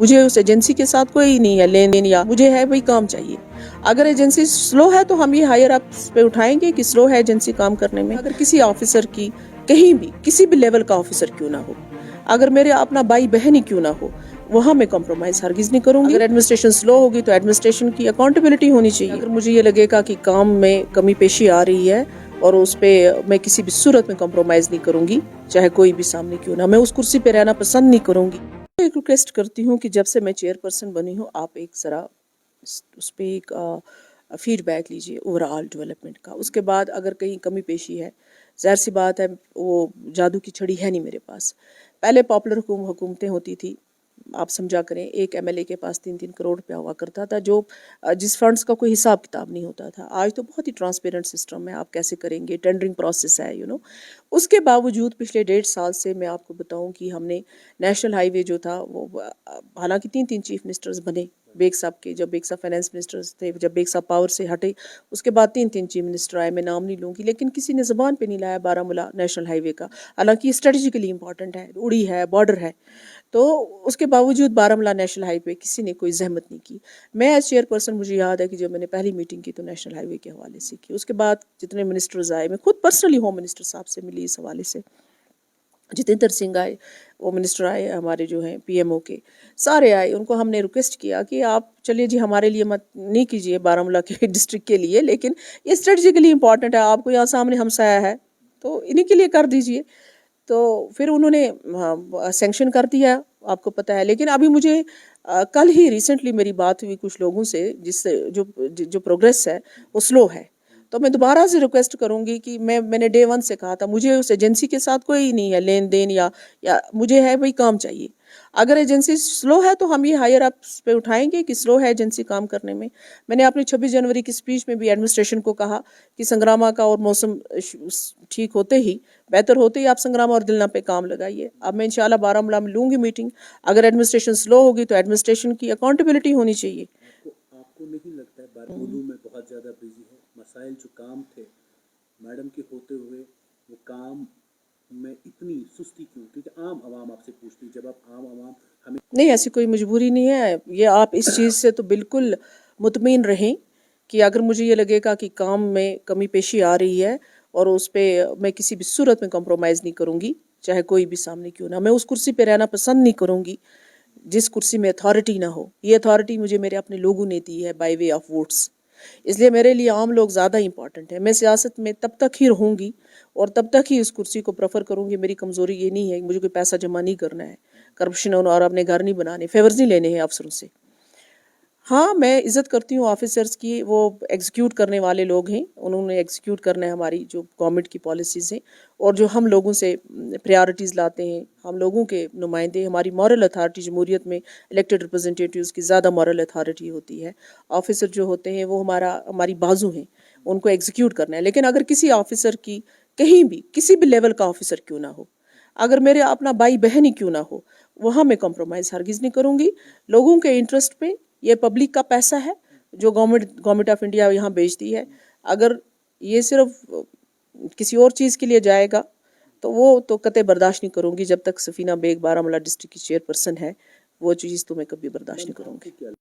मुझे उस एजेंसी के साथ कोई नहीं है लेन देन, या मुझे है वही काम चाहिए। अगर एजेंसी स्लो है तो हम ये हायर अप्स पे उठाएंगे कि स्लो है एजेंसी काम करने में। अगर किसी ऑफिसर की कहीं भी किसी भी लेवल का ऑफिसर क्यों ना हो, अगर मेरे अपना भाई बहन ही क्यों ना हो, वहां मैं कॉम्प्रोमाइज हरगिज नहीं करूंगी। अगर एडमिनिस्ट्रेशन स्लो होगी तो एडमिनिस्ट्रेशन की अकाउंटेबिलिटी होनी चाहिए। अगर मुझे ये लगेगा कि काम में कमी पेशी आ रही है और उस पर मैं किसी भी सूरत में कॉम्प्रोमाइज नहीं करूंगी, चाहे कोई भी सामने क्यों ना, मैं उस कुर्सी पे रहना पसंद नहीं करूंगी। एक रिक्वेस्ट करती हूँ कि जब से मैं चेयरपर्सन बनी हूँ, आप एक जरा उस पर एक फीडबैक लीजिए ओवरऑल डेवलपमेंट का। उसके बाद अगर कहीं कमी पेशी है, ज़ाहिर सी बात है वो जादू की छड़ी है नहीं मेरे पास। पहले पॉपुलर हुकूमतें होती थी, आप समझा करें, एक एमएलए के पास 3-3 करोड़ रुपया हुआ करता था, जो जिस फंड्स का कोई हिसाब किताब नहीं होता था। आज तो बहुत ही ट्रांसपेरेंट सिस्टम है, आप कैसे करेंगे, टेंडरिंग प्रोसेस है, उसके बावजूद पिछले 1.5 साल से मैं आपको बताऊं कि हमने नेशनल हाईवे जो था वो, हालांकि 3-3 चीफ मिनिस्टर्स बने बेग साहब के, जब बेग साहब फाइनेंस मिनिस्टर्स थे, जब बेग साहब पावर से हटे उसके बाद 3-3 चीफ मिनिस्टर आए, मैं नाम नहीं लूँगी, लेकिन किसी ने ज़बान पे नहीं लाया बारामूला नेशनल हाईवे का। हालांकि स्ट्रेटेजिकली इंपॉर्टेंट है, उड़ी है, बॉर्डर है, तो उसके बावजूद बारामूला नेशनल हाईवे किसी ने कोई जहमत नहीं की। मैं एज चेयरपर्सन, मुझे याद है कि जब मैंने पहली मीटिंग की तो नेशनल हाईवे के हवाले से की। उसके बाद जितने मिनिस्टर्स आए, मैं खुद पर्सनली होम मिनिस्टर साहब से मिली इस हवाले से, जितेंद्र सिंह आए, वो मिनिस्टर आए हमारे जो हैं पीएमओ के, सारे आए। उनको हमने रिक्वेस्ट किया कि आप चलिए जी हमारे लिए मत नहीं कीजिए बारामूला के डिस्ट्रिक्ट के लिए, लेकिन ये स्ट्रेटजिकली इंपॉर्टेंट है, आपको यहाँ सामने हमसाया है तो इन्हीं के लिए कर दीजिए। तो फिर उन्होंने सैंक्शन कर दिया, आपको पता है। लेकिन अभी मुझे कल ही रिसेंटली मेरी बात हुई कुछ लोगों से, जिससे जो प्रोग्रेस है वो स्लो है। तो मैं दोबारा से रिक्वेस्ट करूंगी कि मैंने डे 1 से कहा था, मुझे उस एजेंसी के साथ कोई नहीं है लेन देन, या मुझे है वही काम चाहिए। अगर एजेंसी स्लो है तो हम ये हायर अप्स पे उठाएंगे कि स्लो है एजेंसी काम करने में। मैंने अपनी 26 जनवरी की स्पीच में भी एडमिनिस्ट्रेशन को कहा कि संग्रामा का और मौसम ठीक होते ही, बेहतर होते ही आप संग्रामा और दिलना पे काम लगाइए। अब मैं इंशाल्लाह बारामूला में लूँगी मीटिंग। अगर एडमिनिस्ट्रेशन स्लो होगी तो एडमिनिस्ट्रेशन की अकाउंटेबिलिटी होनी चाहिए। आपको नहीं लगता है बारमूलू में बहुत ज़्यादा बिजी है? मसाइल जो काम थे मैडम के होते हुए, वो काम में इतनी सुस्ती क्यों? क्योंकि आम आवाम आपसे पूछती है, जब आप आम आवाम हमें नहीं, ऐसी कोई मजबूरी नहीं है। ये आप इस चीज़ से तो बिल्कुल मुतमईन रहें कि अगर मुझे ये लगेगा कि काम में कमी पेशी आ रही है और उस पर मैं किसी भी सूरत में कॉम्प्रोमाइज़ नहीं करूँगी, चाहे कोई भी सामने क्यों ना, मैं उस कुर्सी पे रहना पसंद नहीं करूँगी जिस कुर्सी में अथॉरिटी ना हो। ये अथॉरिटी मुझे मेरे अपने लोगों ने दी है बाय वे ऑफ वोट्स, इसलिए मेरे लिए आम लोग ज़्यादा इंपॉर्टेंट है। मैं सियासत में तब तक ही रहूँगी और तब तक ही इस कुर्सी को प्रेफर करूँगी। मेरी कमज़ोरी ये नहीं है, मुझे कोई पैसा जमा नहीं करना है, करप्शन और अपने घर नहीं बनाने, फेवर्स नहीं लेने हैं अफसरों से। हाँ, मैं इज़्ज़त करती हूँ ऑफिसर्स की, वो एग्जीक्यूट करने वाले लोग हैं, उन्होंने एग्जीक्यूट करना है हमारी जो गवर्नमेंट की पॉलिसीज़ हैं, और जो हम लोगों से प्रायोरिटीज़ लाते हैं, हम लोगों के नुमाइंदे, हमारी मॉरल अथॉरिटी जमहूरियत में इलेक्टेड रिप्रेजेंटेटिव्स की ज़्यादा मॉरल अथॉरिटी होती है। ऑफिसर जो होते हैं वो हमारी बाजू हैं, उनको एग्जीक्यूट करना है। लेकिन अगर किसी ऑफिसर की कहीं भी किसी भी लेवल का ऑफिसर क्यों ना हो, अगर मेरे अपना भाई बहन ही क्यों ना हो, वहाँ मैं कॉम्प्रोमाइज़ हरगिज़ नहीं करूँगी लोगों के इंटरेस्ट पे। ये पब्लिक का पैसा है जो गवर्नमेंट ऑफ इंडिया यहाँ बेचती है। अगर ये सिर्फ किसी और चीज़ के लिए जाएगा तो वो तो कतई बर्दाश्त नहीं करूँगी। जब तक सफीना बेग बारामूला डिस्ट्रिक्ट की चेयरपर्सन है, वो चीज़ तो मैं कभी बर्दाश्त नहीं करूँगी।